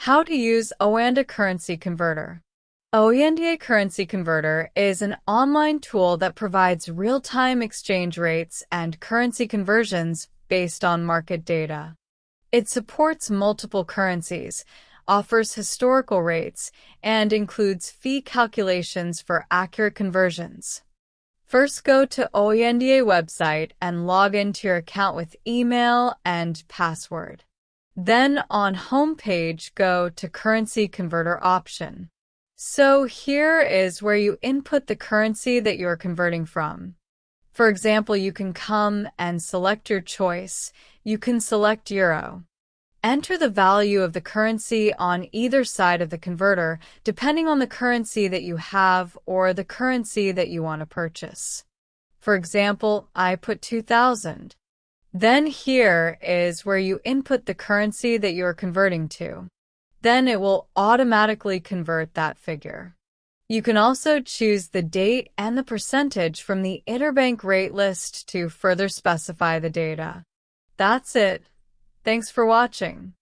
How to use OANDA Currency Converter. OANDA Currency Converter is an online tool that provides real-time exchange rates and currency conversions based on market data. It supports multiple currencies, offers historical rates, and includes fee calculations for accurate conversions. First, go to OANDA website and log into your account with email and password. Then on home page, go to Currency Converter option. So here is where you input the currency that you're converting from. For example, you can come and select your choice. You can select Euro. Enter the value of the currency on either side of the converter, depending on the currency that you have or the currency that you want to purchase. For example, I put 2,000. Then here is where you input the currency that you're converting to. Then it will automatically convert that figure. You can also choose the date and the percentage from the interbank rate list to further specify the data. That's it. Thanks for watching.